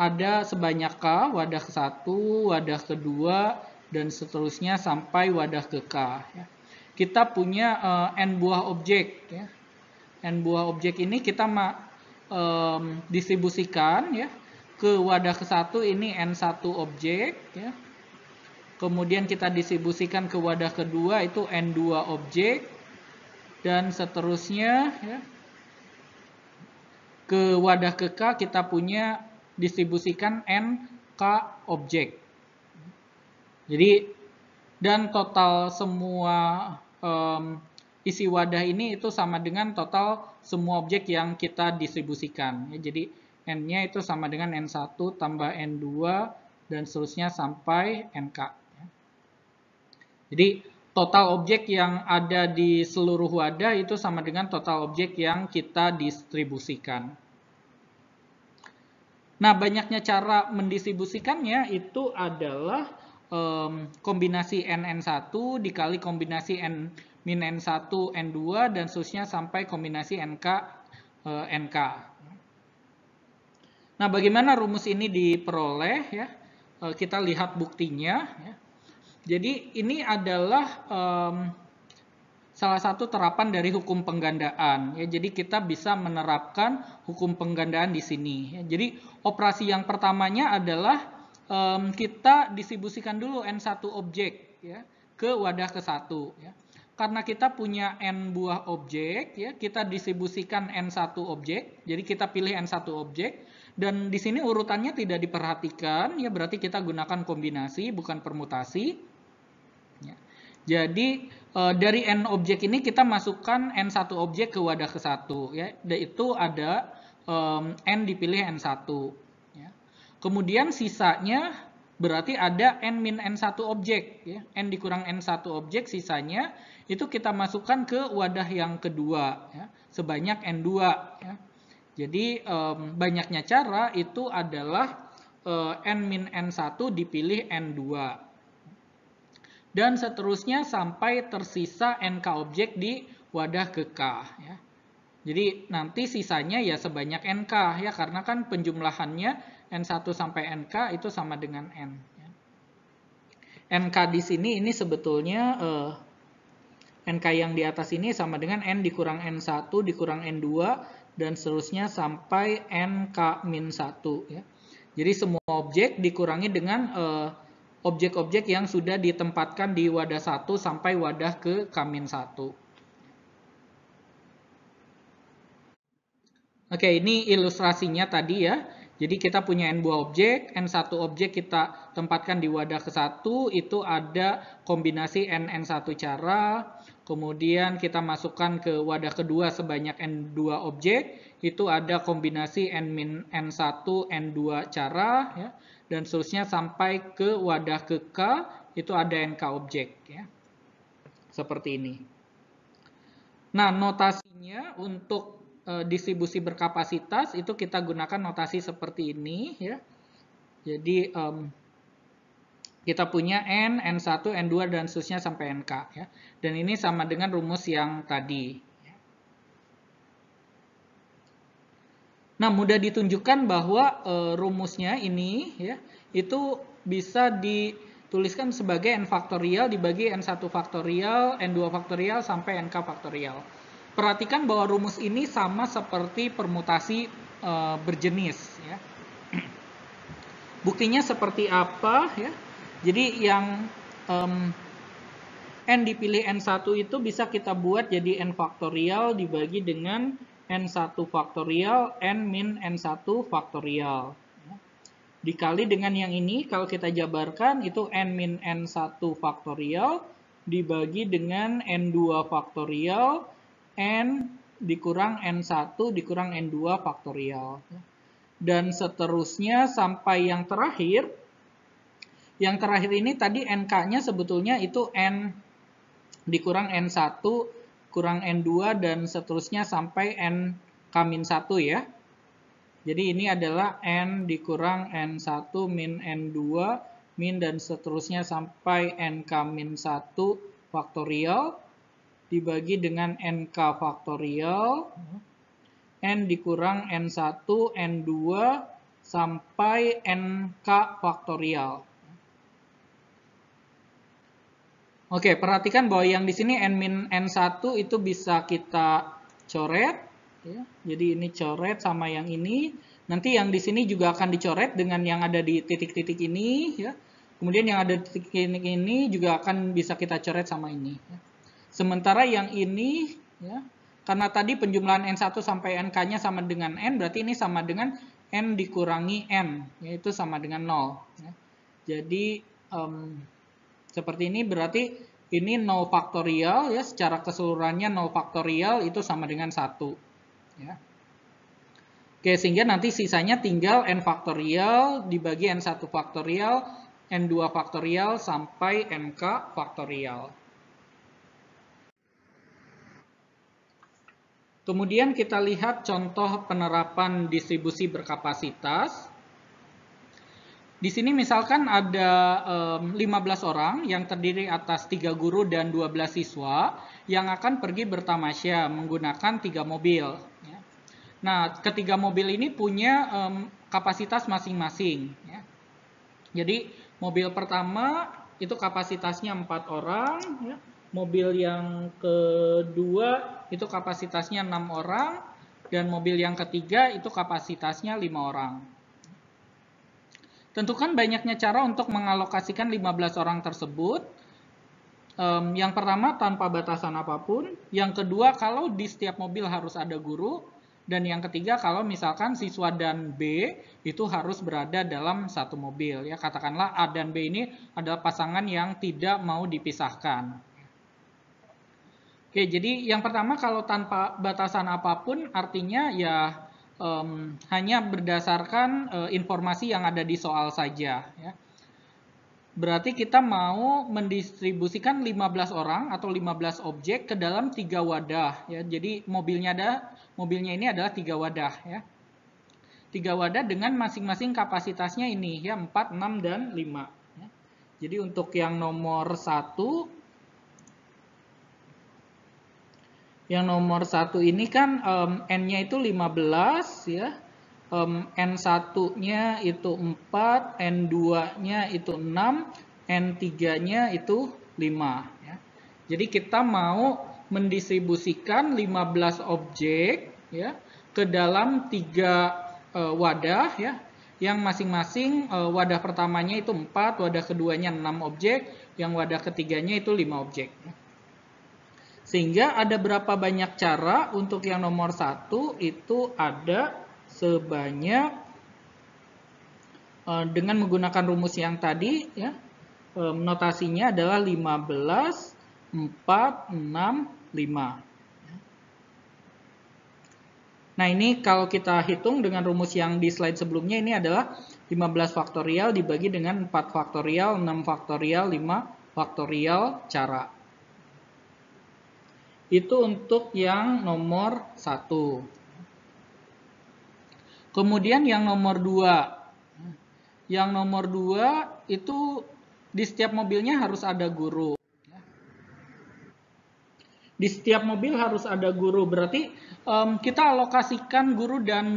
Ada sebanyak K, wadah ke-1, wadah kedua dan seterusnya sampai wadah ke K ya. Kita punya N buah objek ya. N buah objek ini kita distribusikan ya. Ke wadah ke-1 ini N1 objek ya. Kemudian kita distribusikan ke wadah kedua itu N2 objek dan seterusnya ya. Ke wadah ke K kita punya distribusikan NK objek. Jadi dan total semua isi wadah ini itu sama dengan total semua objek yang kita distribusikan ya. Jadi N-nya itu sama dengan N1 tambah N2 dan seterusnya sampai NK. Jadi total objek yang ada di seluruh wadah itu sama dengan total objek yang kita distribusikan. Nah, banyaknya cara mendistribusikannya itu adalah kombinasi NN1 dikali kombinasi N-1, N2 dan seterusnya sampai kombinasi NK, NK. Nah, bagaimana rumus ini diperoleh ya? Kita lihat buktinya ya. Jadi ini adalah salah satu terapan dari hukum penggandaan ya. Jadi kita bisa menerapkan hukum penggandaan di sini ya. Jadi operasi yang pertamanya adalah kita distribusikan dulu N1 objek ya ke wadah ke-1 ya. Karena kita punya N buah objek ya, kita distribusikan N1 objek. Jadi kita pilih N1 objek dan di sini urutannya tidak diperhatikan ya, berarti kita gunakan kombinasi bukan permutasi. Jadi dari N objek ini kita masukkan N1 objek ke wadah ke-1 ya. Itu ada N dipilih N1 ya. Kemudian sisanya berarti ada N min N1 objek ya. N dikurang N1 objek sisanya itu kita masukkan ke wadah yang kedua ya, sebanyak N2 ya. Jadi banyaknya cara itu adalah N min N1 dipilih N2. Dan seterusnya sampai tersisa NK objek di wadah ke K ya. Jadi nanti sisanya ya sebanyak NK ya, karena kan penjumlahannya N1 sampai NK itu sama dengan N ya. NK di sini ini sebetulnya NK yang di atas ini sama dengan N dikurang N1 dikurang N2 dan seterusnya sampai NK-1 ya. Jadi semua objek dikurangi dengan objek-objek yang sudah ditempatkan di wadah 1 sampai wadah ke K-1. Oke, ini ilustrasinya tadi ya. Jadi kita punya N buah objek, N1 objek kita tempatkan di wadah ke-1, itu ada kombinasi N1 cara. Kemudian kita masukkan ke wadah kedua sebanyak N2 objek, itu ada kombinasi N-N1, N2 cara. Ya. Dan seterusnya sampai ke wadah ke-K, itu ada NK objek. Ya. Seperti ini. Nah, notasinya untuk distribusi berkapasitas itu kita gunakan notasi seperti ini ya. Jadi kita punya N, N1, N2 dan seterusnya sampai NK ya. Dan ini sama dengan rumus yang tadi. Nah, mudah ditunjukkan bahwa rumusnya ini ya itu bisa dituliskan sebagai N faktorial dibagi N1 faktorial, N2 faktorial sampai NK faktorial. Perhatikan bahwa rumus ini sama seperti permutasi berjenis. Ya. Buktinya seperti apa? Ya. Jadi yang N dipilih N1 itu bisa kita buat jadi N faktorial dibagi dengan N1 faktorial, N min N1 faktorial. Ya. Dikali dengan yang ini, kalau kita jabarkan itu N min N1 faktorial dibagi dengan N2 faktorial, N dikurang N1 dikurang N2 faktorial. Dan seterusnya sampai yang terakhir. Yang terakhir ini tadi NK-nya sebetulnya itu N dikurang N1 kurang N2 dan seterusnya sampai NK-1 ya. Jadi ini adalah N dikurang N1 min N2 min dan seterusnya sampai NK-1 faktorial. Dibagi dengan NK faktorial, N dikurang N1, N2, sampai NK faktorial. Oke, perhatikan bahwa yang di sini N min N1 itu bisa kita coret. Ya. Jadi ini coret sama yang ini. Nanti yang di sini juga akan dicoret dengan yang ada di titik-titik ini. Ya. Kemudian yang ada di titik-titik ini juga akan bisa kita coret sama ini. Ya. Sementara yang ini, ya, karena tadi penjumlahan N1 sampai NK-nya sama dengan N, berarti ini sama dengan N dikurangi N, yaitu sama dengan 0. Ya. Jadi, seperti ini berarti ini 0 faktorial, ya, secara keseluruhannya 0 faktorial itu sama dengan 1. Ya. Oke, sehingga nanti sisanya tinggal N faktorial dibagi N1 faktorial, N2 faktorial, sampai NK faktorial. Kemudian kita lihat contoh penerapan distribusi berkapasitas. Di sini misalkan ada 15 orang yang terdiri atas 3 guru dan 12 siswa yang akan pergi bertamasya menggunakan 3 mobil. Nah, ketiga mobil ini punya kapasitas masing-masing. Jadi mobil pertama itu kapasitasnya 4 orang. Mobil yang kedua itu kapasitasnya 6 orang, dan mobil yang ketiga itu kapasitasnya 5 orang. Tentukan banyaknya cara untuk mengalokasikan 15 orang tersebut. Yang pertama tanpa batasan apapun, yang kedua kalau di setiap mobil harus ada guru, dan yang ketiga kalau misalkan siswa dan B itu harus berada dalam satu mobil. Ya, katakanlah A dan B ini adalah pasangan yang tidak mau dipisahkan. Oke, jadi yang pertama kalau tanpa batasan apapun artinya ya hanya berdasarkan informasi yang ada di soal saja. Ya. Berarti kita mau mendistribusikan 15 orang atau 15 objek ke dalam 3 wadah. Ya. Jadi mobilnya ini adalah 3 wadah. Ya. 3 wadah dengan masing-masing kapasitasnya ini, ya 4, 6, dan 5. Ya. Jadi untuk yang nomor 1, ini kan N-nya itu 15 ya. N1-nya itu 4, N2-nya itu 6, N3-nya itu 5 ya. Jadi kita mau mendistribusikan 15 objek ya ke dalam 3 wadah ya. Yang masing-masing wadah pertamanya itu 4, wadah keduanya 6 objek, yang wadah ketiganya itu 5 objek. Sehingga ada berapa banyak cara untuk yang nomor 1 itu ada sebanyak dengan menggunakan rumus yang tadi ya. Notasinya adalah 15, 4, 6, 5. Nah, ini kalau kita hitung dengan rumus yang di slide sebelumnya, ini adalah 15 faktorial dibagi dengan 4 faktorial, 6 faktorial, 5 faktorial cara. Itu untuk yang nomor 1. Kemudian yang nomor 2. Yang nomor 2 itu di setiap mobilnya harus ada guru. Di setiap mobil harus ada guru, berarti kita alokasikan guru dan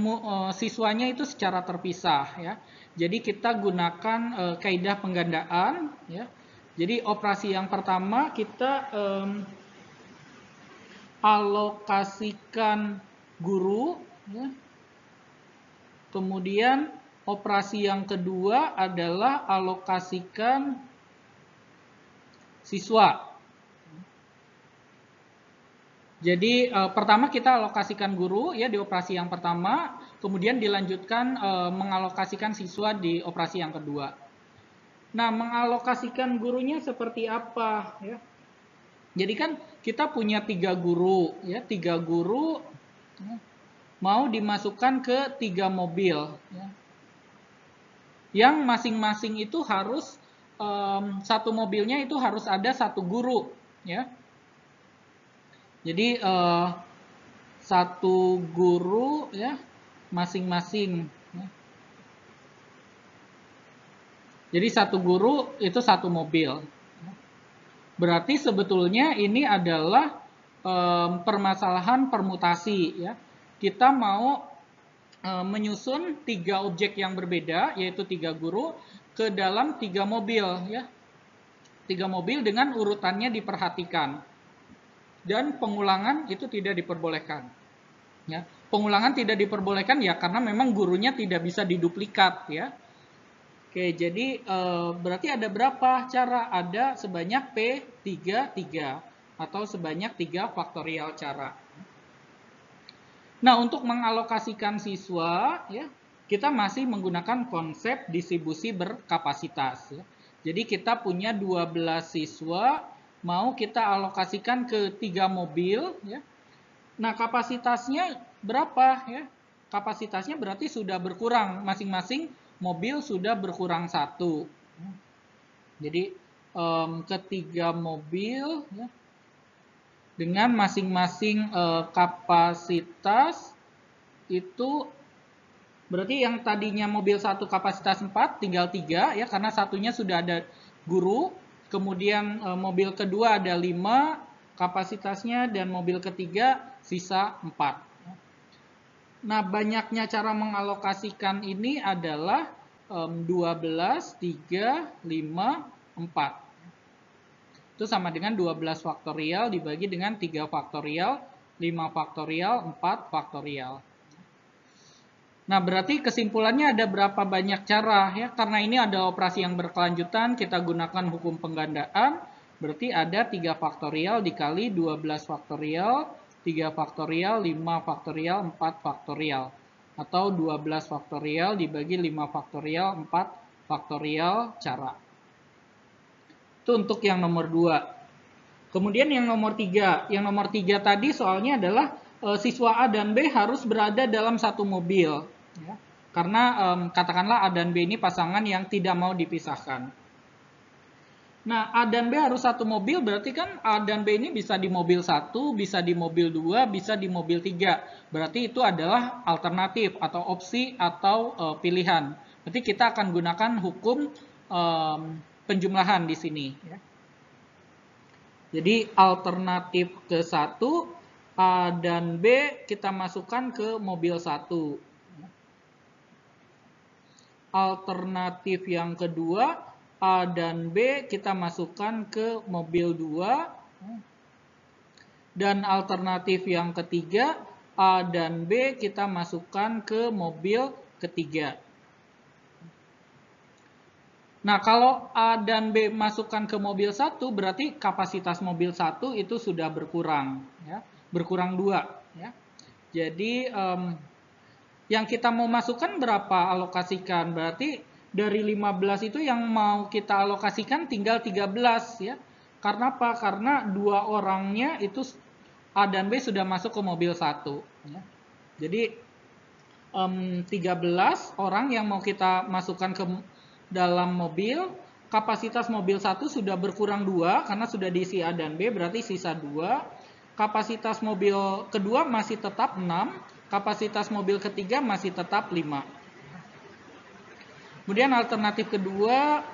siswanya itu secara terpisah ya. Jadi kita gunakan kaidah penggandaan ya. Jadi operasi yang pertama kita alokasikan guru ya. Kemudian operasi yang kedua adalah alokasikan siswa. Jadi pertama kita alokasikan guru ya di operasi yang pertama, kemudian dilanjutkan mengalokasikan siswa di operasi yang kedua. Nah, mengalokasikan gurunya seperti apa ya? Jadi kan kita punya 3 guru ya, 3 guru mau dimasukkan ke 3 mobil ya. Yang masing-masing itu harus satu mobilnya itu harus ada 1 guru ya. Jadi satu guru ya masing-masing. Jadi satu guru itu 1 mobil. Berarti sebetulnya ini adalah permasalahan permutasi ya. Kita mau menyusun 3 objek yang berbeda yaitu 3 guru ke dalam 3 mobil ya. 3 mobil dengan urutannya diperhatikan. Dan pengulangan itu tidak diperbolehkan. Ya, pengulangan tidak diperbolehkan ya karena memang gurunya tidak bisa diduplikat ya. Oke, jadi berarti ada berapa cara? Ada sebanyak P33 atau sebanyak 3 faktorial cara. Nah, untuk mengalokasikan siswa ya, kita masih menggunakan konsep distribusi berkapasitas ya. Jadi kita punya 12 siswa mau kita alokasikan ke 3 mobil ya. Nah, kapasitasnya berapa ya? Kapasitasnya berarti sudah berkurang, masing-masing mobil sudah berkurang 1. Jadi ke 3 mobil ya, dengan masing-masing kapasitas itu berarti yang tadinya mobil 1 kapasitas 4 tinggal 3 ya, karena satunya sudah ada guru. Kemudian mobil kedua ada 5 kapasitasnya dan mobil ketiga sisa 4. Nah, banyaknya cara mengalokasikan ini adalah 12, 3, 5, 4. Itu sama dengan 12 faktorial dibagi dengan 3 faktorial, 5 faktorial, 4 faktorial. Nah, berarti kesimpulannya ada berapa banyak cara ya? Karena ini ada operasi yang berkelanjutan, kita gunakan hukum penggandaan. Berarti ada 3 faktorial dikali 12 faktorial, 3 faktorial, 5 faktorial, 4 faktorial. Atau 12 faktorial dibagi 5 faktorial, 4 faktorial cara. Itu untuk yang nomor 2. Kemudian yang nomor 3. Yang nomor 3 tadi soalnya adalah siswa A dan B harus berada dalam satu mobil. Ya. Karena katakanlah A dan B ini pasangan yang tidak mau dipisahkan. Nah, A dan B harus satu mobil, berarti kan A dan B ini bisa di mobil 1, bisa di mobil 2, bisa di mobil 3. Berarti itu adalah alternatif atau opsi atau pilihan. Berarti kita akan gunakan hukum penjumlahan di sini. Ya. Jadi alternatif ke 1, A dan B kita masukkan ke mobil 1. Alternatif yang kedua, A dan B kita masukkan ke mobil 2. Dan alternatif yang ketiga, A dan B kita masukkan ke mobil ketiga. Nah, kalau A dan B masukkan ke mobil satu, berarti kapasitas mobil satu itu sudah berkurang, ya, berkurang 2. Ya. Jadi yang kita mau masukkan berapa alokasikan? Berarti dari 15 itu yang mau kita alokasikan tinggal 13, ya. Karena apa? Karena dua orangnya itu A dan B sudah masuk ke mobil satu. Ya. Jadi 13 orang yang mau kita masukkan ke dalam mobil, kapasitas mobil satu sudah berkurang 2 karena sudah diisi A dan B, berarti sisa 2. Kapasitas mobil kedua masih tetap 6, kapasitas mobil ketiga masih tetap 5. Kemudian alternatif kedua,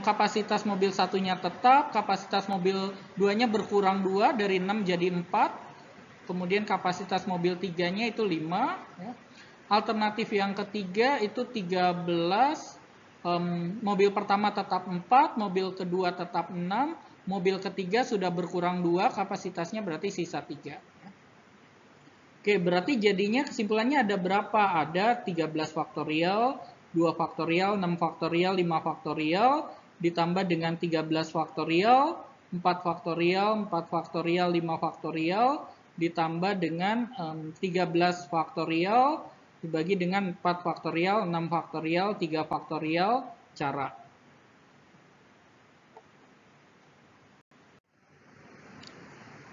kapasitas mobil satunya tetap, kapasitas mobil duanya berkurang 2 dari 6 jadi 4. Kemudian kapasitas mobil tiganya itu 5. Ya. Alternatif yang ketiga itu 13, mobil pertama tetap 4, mobil kedua tetap 6, mobil ketiga sudah berkurang 2, kapasitasnya berarti sisa 3. Oke, berarti jadinya kesimpulannya ada berapa? Ada 13 faktorial, 2 faktorial, 6 faktorial, 5 faktorial, ditambah dengan 13 faktorial, 4 faktorial, 4 faktorial, 5 faktorial, ditambah dengan 13 faktorial, dibagi dengan 4 faktorial, 6 faktorial, 3 faktorial cara.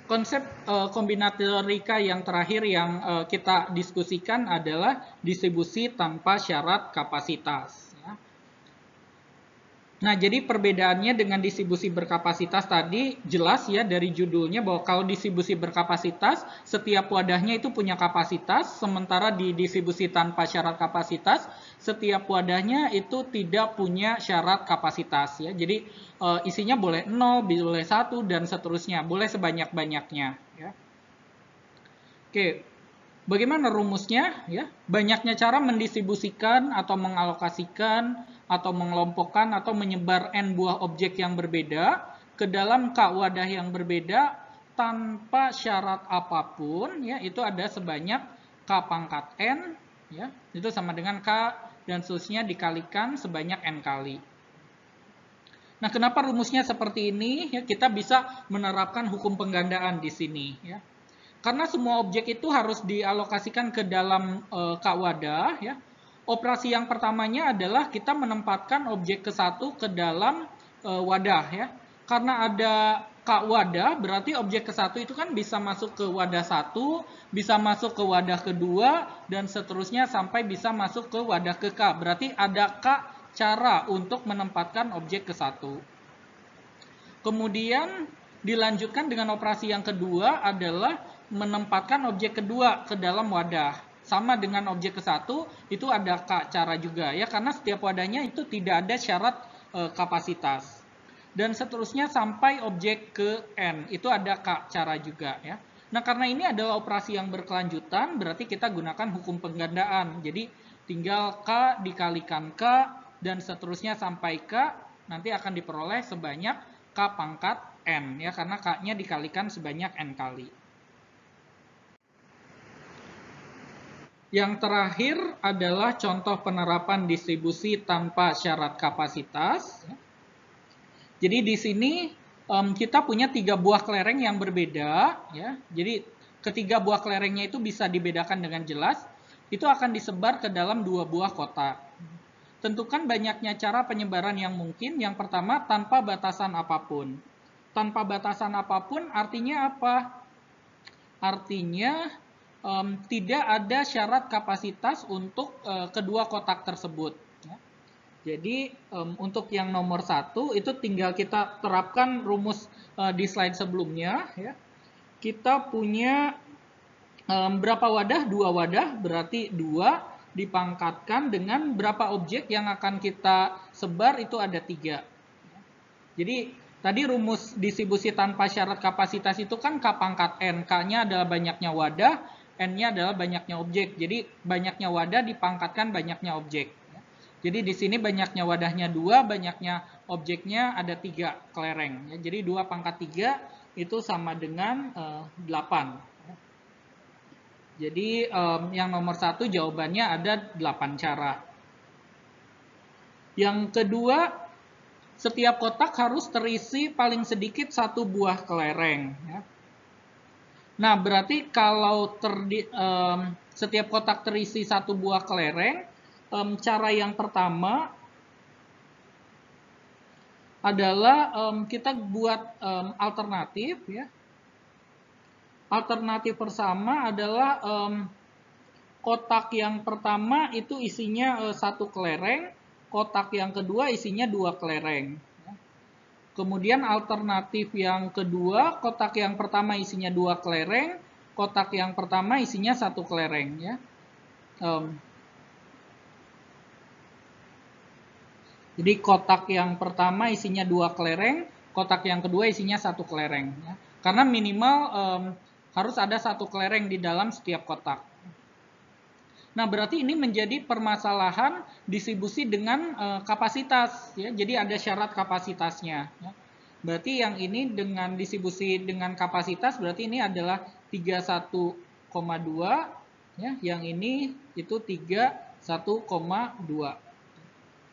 Konsep kombinatorika yang terakhir yang kita diskusikan adalah distribusi tanpa syarat kapasitas. Nah, jadi perbedaannya dengan distribusi berkapasitas tadi jelas ya dari judulnya bahwa kalau distribusi berkapasitas setiap wadahnya itu punya kapasitas, sementara di distribusi tanpa syarat kapasitas setiap wadahnya itu tidak punya syarat kapasitas ya. Jadi isinya boleh 0, boleh 1 dan seterusnya, boleh sebanyak-banyaknya ya. Oke. Bagaimana rumusnya? Ya, banyaknya cara mendistribusikan atau mengalokasikan atau mengelompokkan atau menyebar n buah objek yang berbeda ke dalam k wadah yang berbeda tanpa syarat apapun. Ya, itu ada sebanyak k pangkat n. Ya, itu sama dengan k dan seterusnya dikalikan sebanyak n kali. Nah, kenapa rumusnya seperti ini? Ya, kita bisa menerapkan hukum penggandaan di sini. Ya. Karena semua objek itu harus dialokasikan ke dalam k wadah. Ya. Operasi yang pertamanya adalah kita menempatkan objek ke satu ke dalam wadah. Ya. Karena ada k wadah, berarti objek ke satu itu kan bisa masuk ke wadah satu, bisa masuk ke wadah kedua, dan seterusnya sampai bisa masuk ke wadah ke k. Berarti ada k cara untuk menempatkan objek ke satu. Kemudian dilanjutkan dengan operasi yang kedua adalah menempatkan objek kedua ke dalam wadah. Sama dengan objek ke satu, itu ada k cara juga ya, karena setiap wadahnya itu tidak ada syarat kapasitas. Dan seterusnya sampai objek ke n, itu ada k cara juga ya. Nah, karena ini adalah operasi yang berkelanjutan, berarti kita gunakan hukum penggandaan. Jadi tinggal k dikalikan k dan seterusnya sampai k, nanti akan diperoleh sebanyak k pangkat n ya, karena k-nya dikalikan sebanyak n kali. Yang terakhir adalah contoh penerapan distribusi tanpa syarat kapasitas. Jadi di sini kita punya 3 buah kelereng yang berbeda. Ya. Jadi ketiga buah kelerengnya itu bisa dibedakan dengan jelas. Itu akan disebar ke dalam 2 buah kotak. Tentukan banyaknya cara penyebaran yang mungkin. Yang pertama, tanpa batasan apapun. Tanpa batasan apapun artinya apa? Artinya tidak ada syarat kapasitas untuk kedua kotak tersebut. Ya. Jadi untuk yang nomor 1 itu tinggal kita terapkan rumus di slide sebelumnya. Ya. Kita punya berapa wadah? 2 wadah, berarti 2 dipangkatkan dengan berapa objek yang akan kita sebar itu ada 3. Jadi tadi rumus distribusi tanpa syarat kapasitas itu kan k pangkat n. K-nya adalah banyaknya wadah, n-nya adalah banyaknya objek. Jadi banyaknya wadah dipangkatkan banyaknya objek. Jadi di sini banyaknya wadahnya 2, banyaknya objeknya ada 3 kelereng. Jadi 2 pangkat 3 itu sama dengan 8. Jadi yang nomor 1 jawabannya ada 8 cara. Yang kedua, setiap kotak harus terisi paling sedikit satu buah kelereng. Ya. Nah, berarti kalau setiap kotak terisi satu buah kelereng, cara yang pertama adalah kita buat alternatif. Ya. Alternatif pertama adalah kotak yang pertama itu isinya satu kelereng, kotak yang kedua isinya dua kelereng. Kemudian alternatif yang kedua, kotak yang pertama isinya dua kelereng, kotak yang pertama isinya satu kelereng. Ya. Jadi kotak yang pertama isinya dua kelereng, kotak yang kedua isinya satu kelereng. Ya. Karena minimal harus ada satu kelereng di dalam setiap kotak. Nah, berarti ini menjadi permasalahan distribusi dengan kapasitas. Ya. Jadi ada syarat kapasitasnya. Ya. Berarti yang ini dengan distribusi dengan kapasitas, berarti ini adalah 31,2. Ya. Yang ini itu 31,2.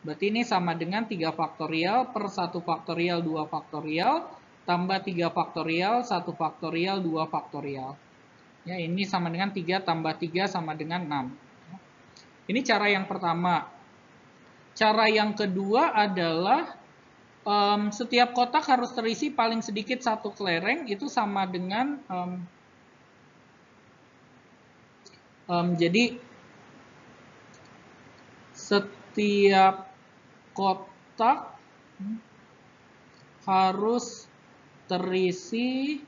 Berarti ini sama dengan 3 faktorial per 1 faktorial 2 faktorial tambah 3 faktorial 1 faktorial 2 faktorial. Ya, ini sama dengan 3 tambah 3 sama dengan 6. Ini cara yang pertama. Cara yang kedua adalah setiap kotak harus terisi paling sedikit satu kelereng, itu sama dengan jadi setiap kotak harus terisi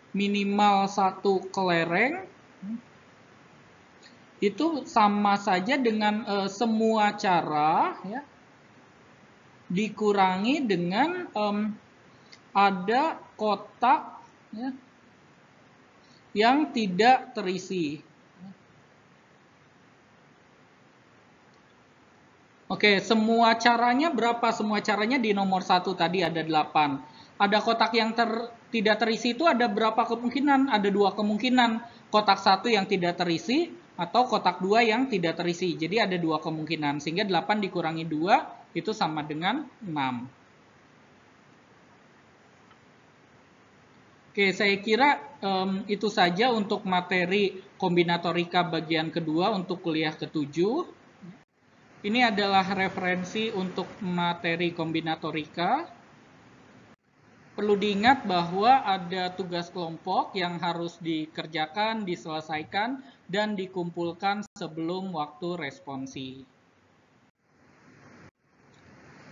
minimal satu kelereng. Itu sama saja dengan semua cara ya, dikurangi dengan ada kotak ya, yang tidak terisi. Oke, semua caranya berapa? Semua caranya di nomor 1 tadi ada 8. Ada kotak yang tidak terisi itu ada berapa kemungkinan? Ada 2 kemungkinan. Kotak 1 yang tidak terisi atau kotak 2 yang tidak terisi. Jadi ada 2 kemungkinan. Sehingga 8 dikurangi 2 itu sama dengan 6. Oke, saya kira itu saja untuk materi kombinatorika bagian kedua untuk kuliah ke-7. Ini adalah referensi untuk materi kombinatorika. Perlu diingat bahwa ada tugas kelompok yang harus dikerjakan, diselesaikan, dan dikumpulkan sebelum waktu responsi.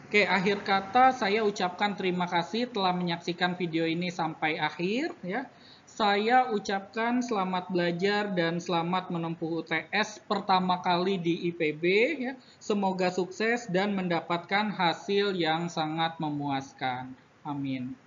Oke, akhir kata saya ucapkan terima kasih telah menyaksikan video ini sampai akhir. Ya. Saya ucapkan selamat belajar dan selamat menempuh UTS pertama kali di IPB. Ya. Semoga sukses dan mendapatkan hasil yang sangat memuaskan. Amin.